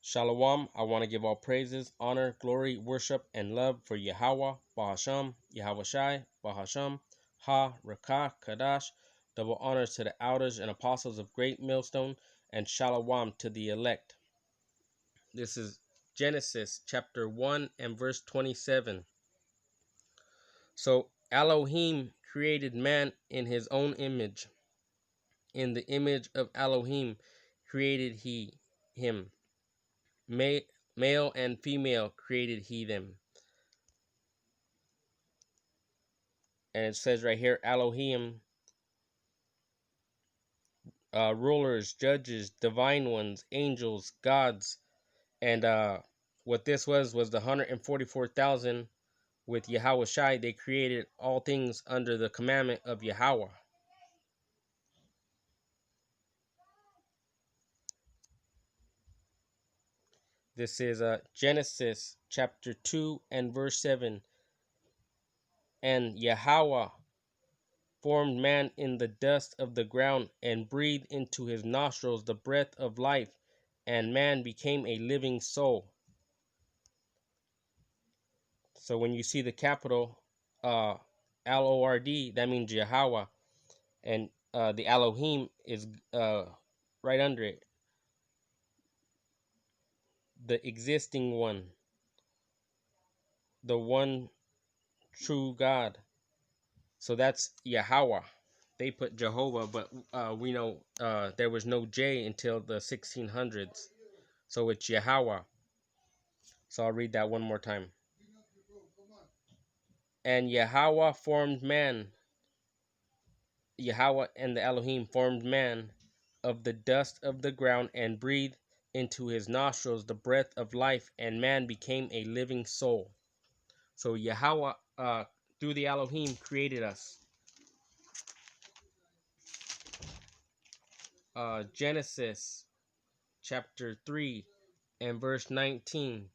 Shalom. I want to give all praises, honor, glory, worship, and love for Yahweh, Bahasham, Yahweh Shai, Bahasham, Ha, Rakah, Kadash. Double honors to the elders and apostles of Great Millstone, and Shalom to the elect. This is Genesis chapter 1 and verse 27. So Elohim created man in his own image. In the image of Elohim created he him. Male and female created he them. And it says right here, Elohim, rulers, judges, divine ones, angels, gods. And what this was the 144,000 with Yahweh Shai. They created all things under the commandment of Yahweh. This is Genesis chapter 2 and verse 7. And Yahweh formed man in the dust of the ground and breathed into his nostrils the breath of life, and man became a living soul. So when you see the capital Lord, that means Yahweh, and the Elohim is right under it, the existing one, the one true God. So that's Yahweh. They put Jehovah, but we know there was no J until the 1600s. So it's Yahweh. So I'll read that one more time. And Yahweh formed man. Yahweh and the Elohim formed man of the dust of the ground and breathed into his nostrils the breath of life, and man became a living soul. So Yahweh, through the Elohim, created us. Genesis chapter 3 and verse 19.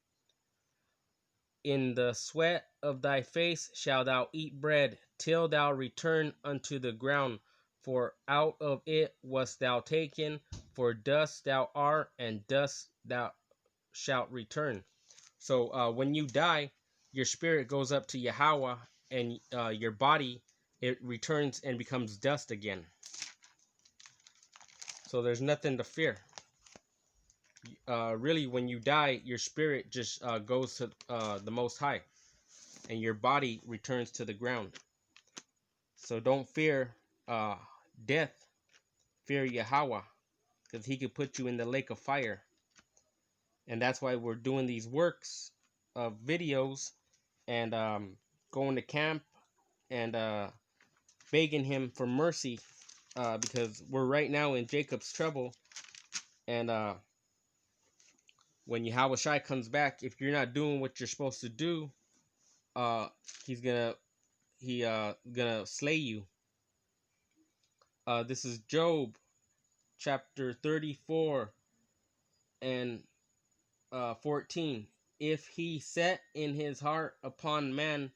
In the sweat of thy face shalt thou eat bread, till thou return unto the ground, for out of it wast thou taken, for dust thou art, and dust thou shalt return. So when you die, your spirit goes up to Yahweh, and your body, it returns and becomes dust again. So there's nothing to fear. Really, when you die, your spirit just goes to the Most High, and your body returns to the ground. So don't fear death. Fear Yahweh, because he could put you in the lake of fire. And that's why we're doing these works of videos and going to camp and begging him for mercy, because we're right now in Jacob's trouble. And when Yahweh Shai comes back, if you're not doing what you're supposed to do, he's gonna slay you. This is Job chapter 34 and 14. If he set in his heart upon man,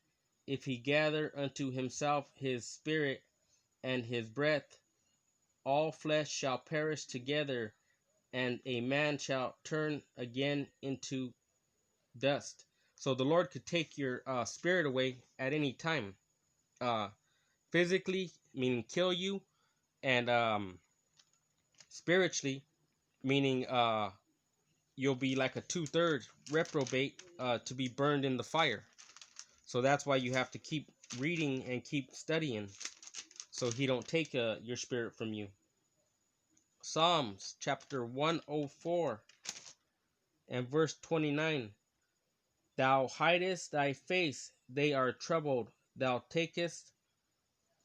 if he gather unto himself his spirit and his breath, all flesh shall perish together, and a man shall turn again into dust. So the Lord could take your spirit away at any time. Physically, meaning kill you, and spiritually, meaning you'll be like a 2/3 reprobate to be burned in the fire. So that's why you have to keep reading and keep studying, so he don't take your spirit from you. Psalms chapter 104 and verse 29. Thou hidest thy face, they are troubled. Thou takest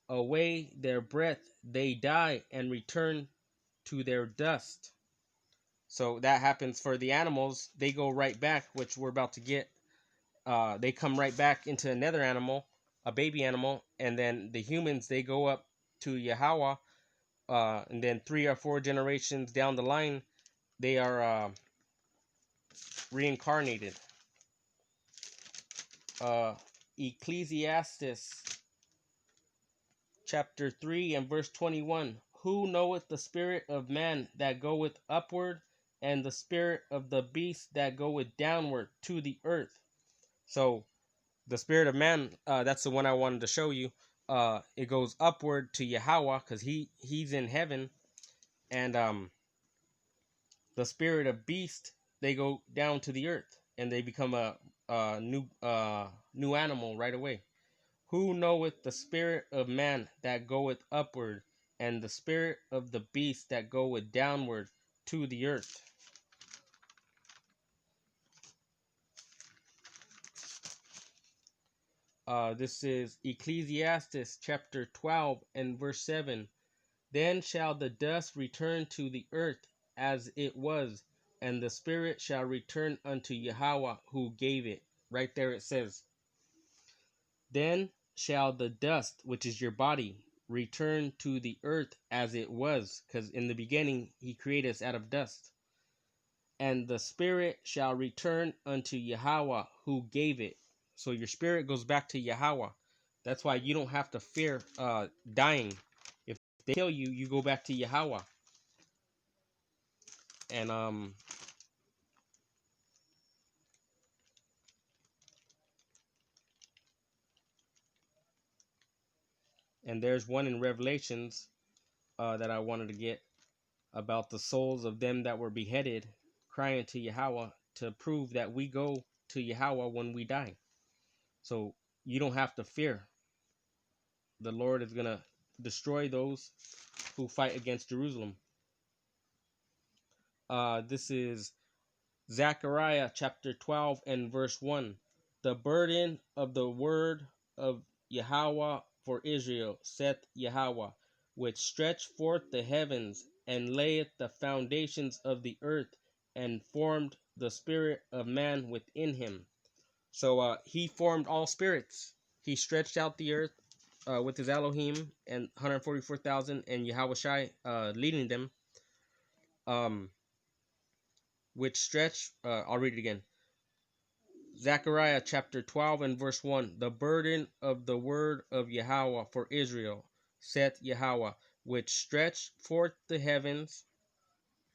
away their breath, they die and return to their dust. So that happens for the animals. They go right back, which we're about to get. They come right back into another animal, a baby animal, and then the humans, they go up to Yahweh, and then 3 or 4 generations down the line, they are reincarnated. Ecclesiastes chapter 3 and verse 21. Who knoweth the spirit of man that goeth upward, and the spirit of the beast that goeth downward to the earth. So the spirit of man, that's the one I wanted to show you. It goes upward to Yahweh because he's in heaven, and the spirit of beast, they go down to the earth and they become a new animal right away. Who knoweth the spirit of man that goeth upward, and the spirit of the beast that goeth downward to the earth? This is Ecclesiastes chapter 12 and verse 7. Then shall the dust return to the earth as it was, and the spirit shall return unto Yahweh who gave it. Right there it says, then shall the dust, which is your body, return to the earth as it was, because in the beginning he created us out of dust. And the spirit shall return unto Yahweh who gave it. So your spirit goes back to Yahweh. That's why you don't have to fear dying. If they kill you, you go back to Yahweh. And there's one in Revelations that I wanted to get about the souls of them that were beheaded, crying to Yahweh to prove that we go to Yahweh when we die. So you don't have to fear. The Lord is going to destroy those who fight against Jerusalem. This is Zechariah chapter 12 and verse 1. The burden of the word of Yahweh for Israel, saith Yahweh, which stretched forth the heavens, and layeth the foundations of the earth, and formed the spirit of man within him. So he formed all spirits. He stretched out the earth with his Elohim and 144,000 and Yahweh Shai leading them. Which stretch, I'll read it again. Zechariah chapter 12 and verse 1. The burden of the word of Yahweh for Israel, saith Yahweh, which stretched forth the heavens.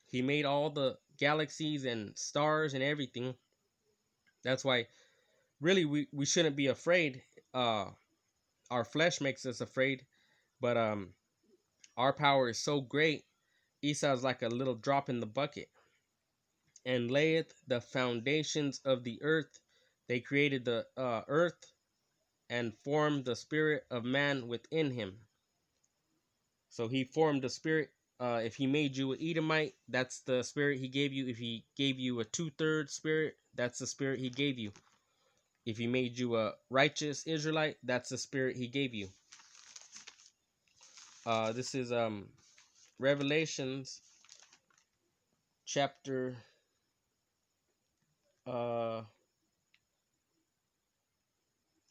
He made all the galaxies and stars and everything. That's why really we shouldn't be afraid. Our flesh makes us afraid, but our power is so great. Esau is like a little drop in the bucket. And layeth the foundations of the earth. They created the earth and formed the spirit of man within him. So he formed the spirit. If he made you an Edomite, that's the spirit he gave you. If he gave you a 2/3 spirit, that's the spirit he gave you. If he made you a righteous Israelite, that's the spirit he gave you. This is Revelations chapter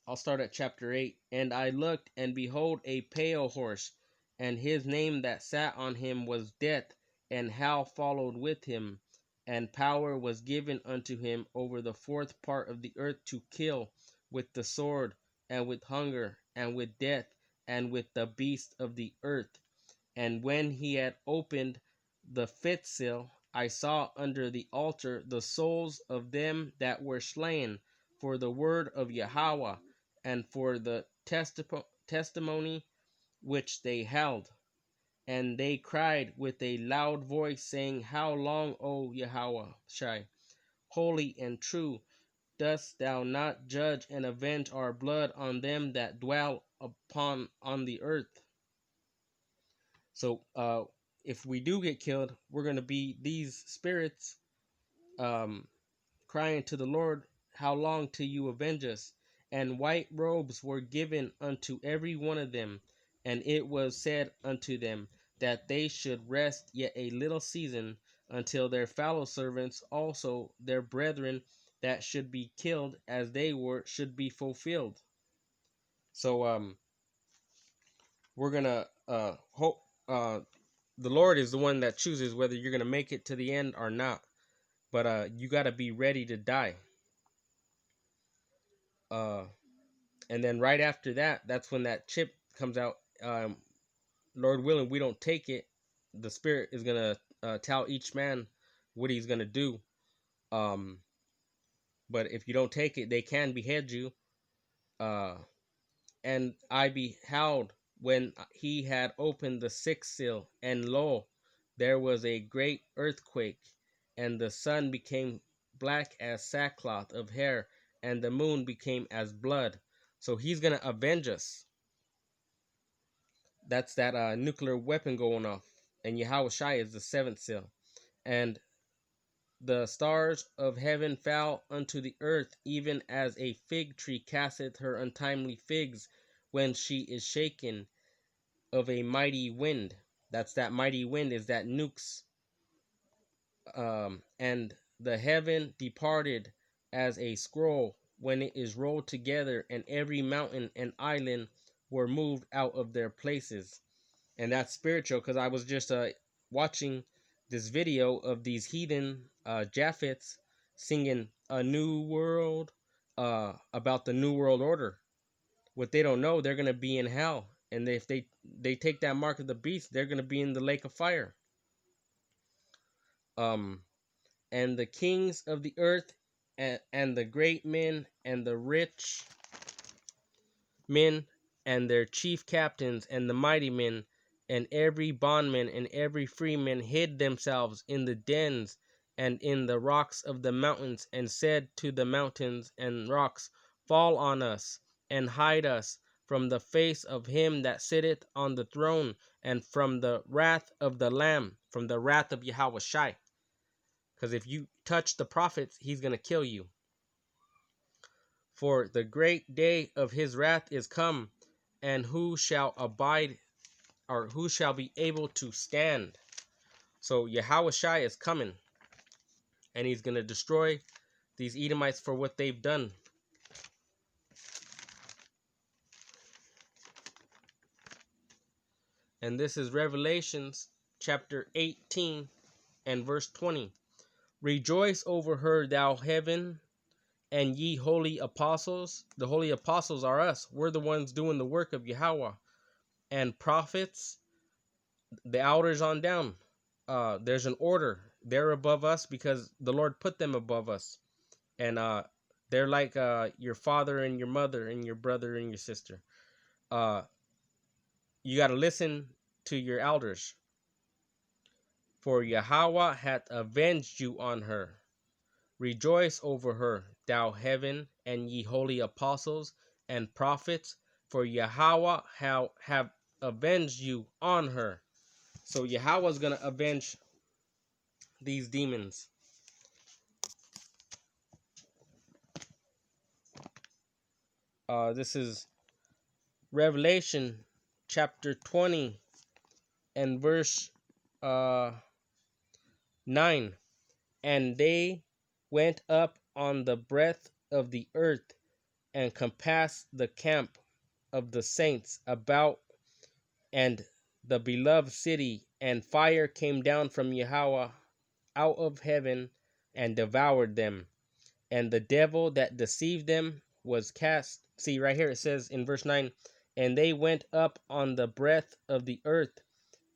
I'll start at chapter 8. And I looked, and behold, a pale horse, and his name that sat on him was Death, and hell followed with him. And power was given unto him over the fourth part of the earth to kill with the sword, and with hunger, and with death, and with the beasts of the earth. And when he had opened the fifth seal, I saw under the altar the souls of them that were slain for the word of Yahweh, and for the testimony which they held. And they cried with a loud voice, saying, How long, O Yahweh Shai, holy and true, dost thou not judge and avenge our blood on them that dwell on the earth? So if we do get killed, we're going to be these spirits crying to the Lord, How long till you avenge us? And white robes were given unto every one of them. And it was said unto them that they should rest yet a little season, until their fellow servants also, their brethren that should be killed as they were, should be fulfilled. So we're gonna hope the Lord is the one that chooses whether you're gonna make it to the end or not. But you gotta be ready to die. And then right after that, that's when that chip comes out. Lord willing, we don't take it. The Spirit is gonna tell each man what he's gonna do. Um, but if you don't take it, they can behead you. Uh, and I beheld when he had opened the sixth seal, and lo, there was a great earthquake, and the sun became black as sackcloth of hair, and the moon became as blood. So he's gonna avenge us. That's that nuclear weapon going off. And Yahweh Shai is the seventh seal. And the stars of heaven fell unto the earth, even as a fig tree casteth her untimely figs when she is shaken of a mighty wind. That's that mighty wind is that nukes. And the heaven departed as a scroll when it is rolled together, and every mountain and island were moved out of their places. And that's spiritual, because I was just watching this video of these heathen Japhets singing a new world, about the new world order. What they don't know, they're gonna be in hell, and if they take that mark of the beast, they're gonna be in the lake of fire. And the kings of the earth, and the great men and the rich men and their chief captains and the mighty men and every bondman and every freeman hid themselves in the dens and in the rocks of the mountains, and said to the mountains and rocks, fall on us and hide us from the face of him that sitteth on the throne, and from the wrath of the Lamb, from the wrath of Yahweh Shai. Because if you touch the prophets, he's going to kill you. For the great day of his wrath is come, and who shall abide, or who shall be able to stand? So Yahweh Shai is coming, and he's going to destroy these Edomites for what they've done. And this is Revelations chapter 18 and verse 20. Rejoice over her, thou heaven, and ye holy apostles. The holy apostles are us. We're the ones doing the work of Yahweh. And prophets, the elders on down. There's an order. They're above us because the Lord put them above us. And they're like your father and your mother and your brother and your sister. You got to listen to your elders. For Yahweh hath avenged you on her. Rejoice over her, thou heaven, and ye holy apostles and prophets, for Yahweh have avenged you on her. So Yahweh is going to avenge these demons. This is Revelation chapter 20 and verse 9. And they went up on the breadth of the earth, and compassed the camp of the saints about, and the beloved city, and fire came down from Yahweh out of heaven, and devoured them. And the devil that deceived them was cast. See, right here it says in verse 9, and they went up on the breadth of the earth,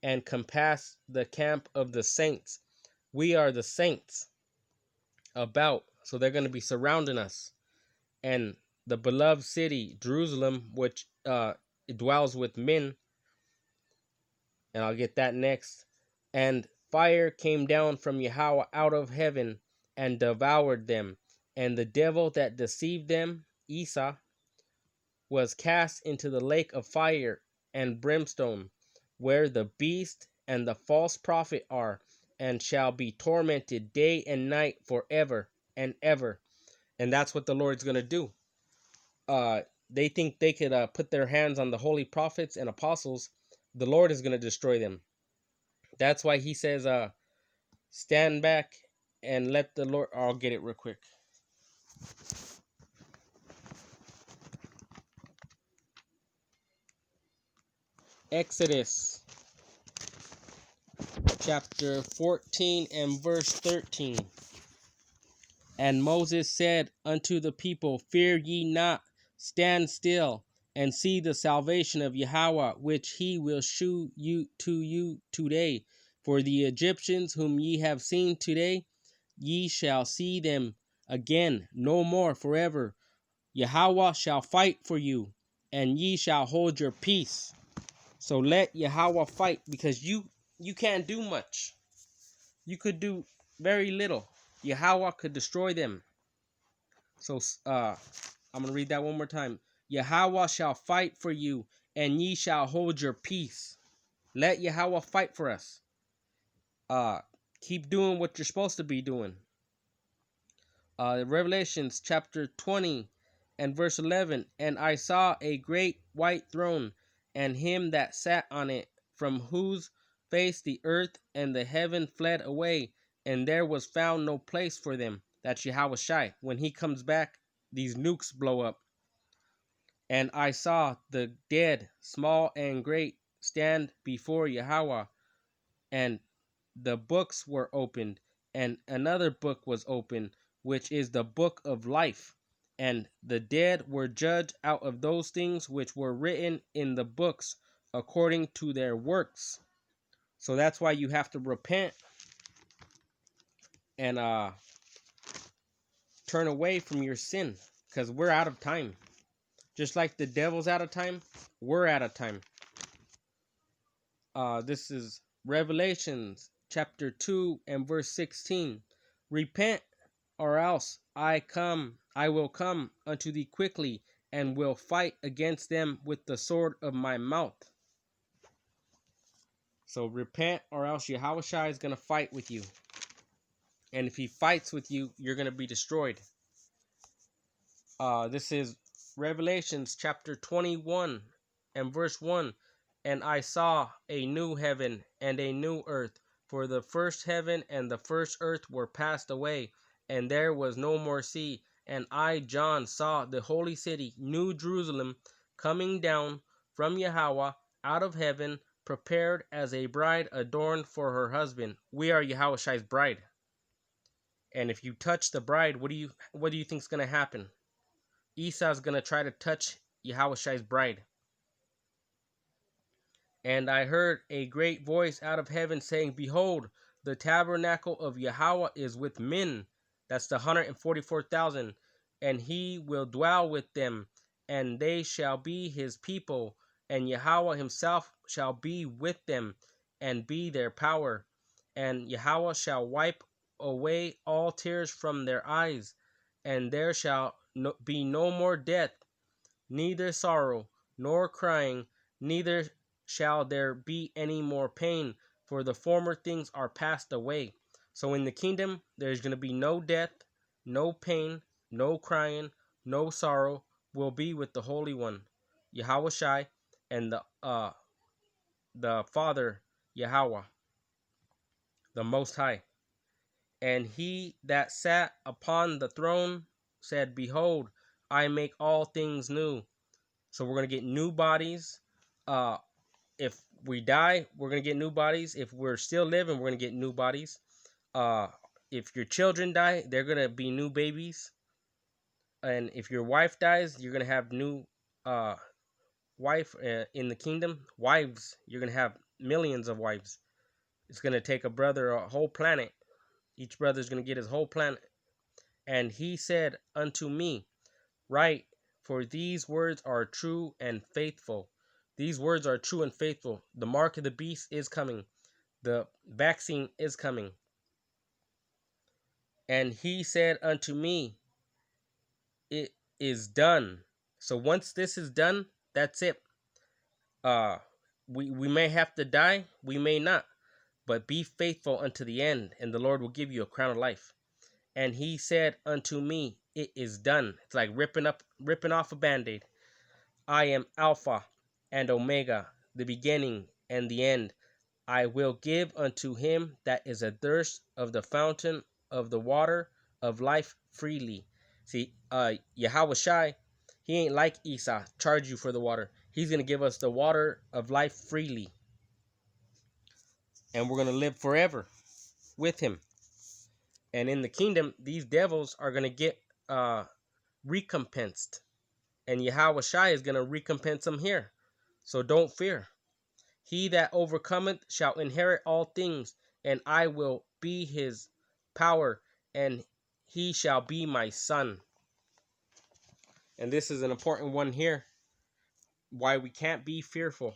and compassed the camp of the saints. We are the saints about, so they're going to be surrounding us. And the beloved city, Jerusalem, which dwells with men, and I'll get that next. And fire came down from Yahweh out of heaven, and devoured them. And the devil that deceived them, Esau, was cast into the lake of fire and brimstone, where the beast and the false prophet are, and shall be tormented day and night forever and ever. And that's what the Lord's going to do. They think they could put their hands on the holy prophets and apostles. The Lord is going to destroy them. That's why he says, stand back and let the Lord. I'll get it real quick. Exodus chapter 14 and verse 13. And Moses said unto the people, fear ye not, stand still, and see the salvation of Yahweh, which he will shew you today. For the Egyptians whom ye have seen today, ye shall see them again no more forever. Yahweh shall fight for you, and ye shall hold your peace. So let Yahweh fight, because you can't do much. You could do very little. Yahweh could destroy them. So I'm going to read that one more time. Yahweh shall fight for you, and ye shall hold your peace. Let Yahweh fight for us. Keep doing what you're supposed to be doing. Revelations chapter 20 and verse 11. And I saw a great white throne, and him that sat on it, from whose face the earth and the heaven fled away, and there was found no place for them. That's Yahweh Shai. When he comes back, these nukes blow up. And I saw the dead, small and great, stand before Yahweh, and the books were opened, and another book was opened, which is the book of life. And the dead were judged out of those things which were written in the books according to their works. So that's why you have to repent and turn away from your sin, because we're out of time. Just like the devil's out of time, we're out of time. This is Revelations chapter 2 and verse 16. Repent, or else I will come unto thee quickly, and will fight against them with the sword of my mouth. So repent, or else Yahweh Shai is going to fight with you. And if he fights with you, you're going to be destroyed. This is Revelations chapter 21 and verse 1. And I saw a new heaven and a new earth, for the first heaven and the first earth were passed away, and there was no more sea. And I, John, saw the holy city, New Jerusalem, coming down from Yahweh out of heaven, prepared as a bride adorned for her husband. We are Yahweh Shai's bride. And if you touch the bride, what do you think is going to happen? Esau's going to try to touch Yahweh Shai's bride. And I heard a great voice out of heaven saying, Behold, the tabernacle of Yahweh is with men. That's the 144,000. And he will dwell with them, and they shall be his people. And Yahweh himself shall be with them, and be their power. And Yahweh shall wipe away all tears from their eyes. And there shall be no more death, neither sorrow, nor crying, neither shall there be any more pain, for the former things are passed away. So in the kingdom, there's going to be no death, no pain, no crying, no sorrow. Will be with the Holy One, Yahweh Shai, and the Father, Yahweh, the Most High. And he that sat upon the throne said, Behold, I make all things new. So we're going to get new bodies. If we die, we're going to get new bodies. If we're still living, we're going to get new bodies. If your children die, they're going to be new babies. And if your wife dies, you're going to have new wife in the kingdom. Wives, you're going to have millions of wives. It's going to take a brother a whole planet. Each brother is going to get his whole planet. And he said unto me, Write, for these words are true and faithful. These words are true and faithful. The mark of the beast is coming. The vaccine is coming. And he said unto me, It is done. So once this is done, that's it. We may have to die, we may not, but be faithful unto the end, and the Lord will give you a crown of life. And he said unto me, It is done. It's like ripping off a band-aid. I am Alpha and Omega, the beginning and the end. I will give unto him that is athirst of the fountain of the water of life freely. See, Yahweh Shai, he ain't like Esau, charge you for the water. He's going to give us the water of life freely. And we're going to live forever with him. And in the kingdom, these devils are going to get recompensed. And Yahweh Shai is going to recompense them here. So don't fear. He that overcometh shall inherit all things, and I will be his power, and he shall be my son. And this is an important one here, why we can't be fearful.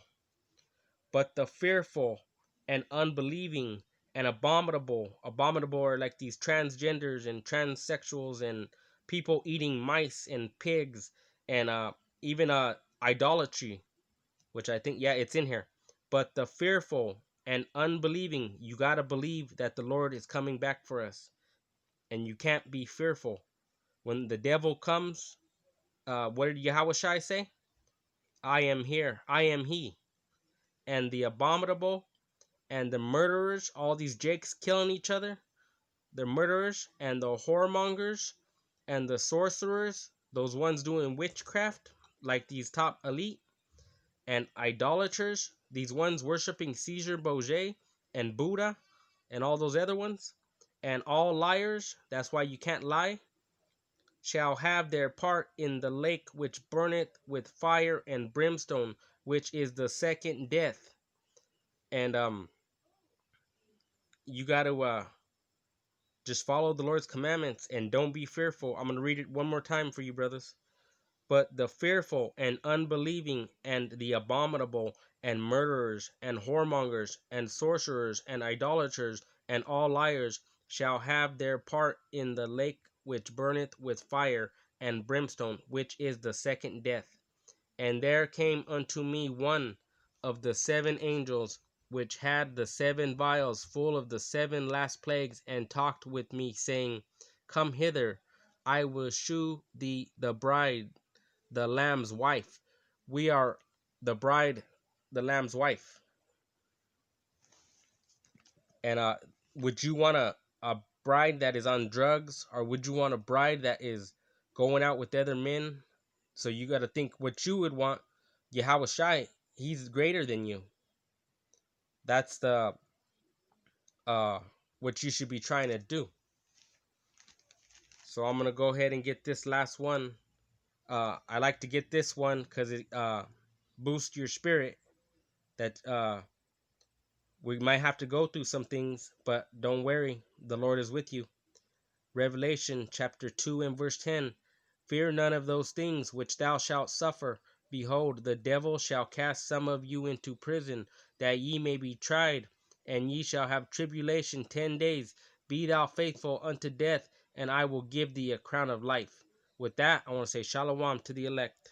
But the fearful and unbelieving and abominable are like these transgenders and transsexuals and people eating mice and pigs and even idolatry, which I think, yeah, it's in here. But the fearful and unbelieving, you got to believe that the Lord is coming back for us, and you can't be fearful. When the devil comes, what did Yahushua say? I am here, I am he. And the abominable and the murderers, all these Jakes killing each other, the murderers and the whoremongers and the sorcerers, those ones doing witchcraft, like these top elite, and idolaters, these ones worshiping Caesar Borgia and Buddha and all those other ones, and all liars, that's why you can't lie, shall have their part in the lake which burneth with fire and brimstone, which is the second death. And you got to just follow the Lord's commandments and don't be fearful. I'm going to read it one more time for you, brothers. But the fearful and unbelieving and the abominable and murderers and whoremongers and sorcerers and idolaters and all liars shall have their part in the lake which burneth with fire and brimstone, which is the second death. And there came unto me one of the seven angels, which had the seven vials full of the seven last plagues, and talked with me, saying, Come hither, I will shew thee the bride, the Lamb's wife. We are the bride, the Lamb's wife. And would you want a bride that is on drugs, or would you want a bride that is going out with other men? So you got to think what you would want. Yahushua, he's greater than you. That's the what you should be trying to do. So I'm gonna go ahead and get this last one. I like to get this one because it boosts your spirit. That we might have to go through some things, but don't worry, the Lord is with you. Revelation chapter 2 and verse 10. Fear none of those things which thou shalt suffer. Behold, the devil shall cast some of you into prison, that ye may be tried, and ye shall have tribulation 10 days. Be thou faithful unto death, and I will give thee a crown of life. With that, I want to say shalom to the elect.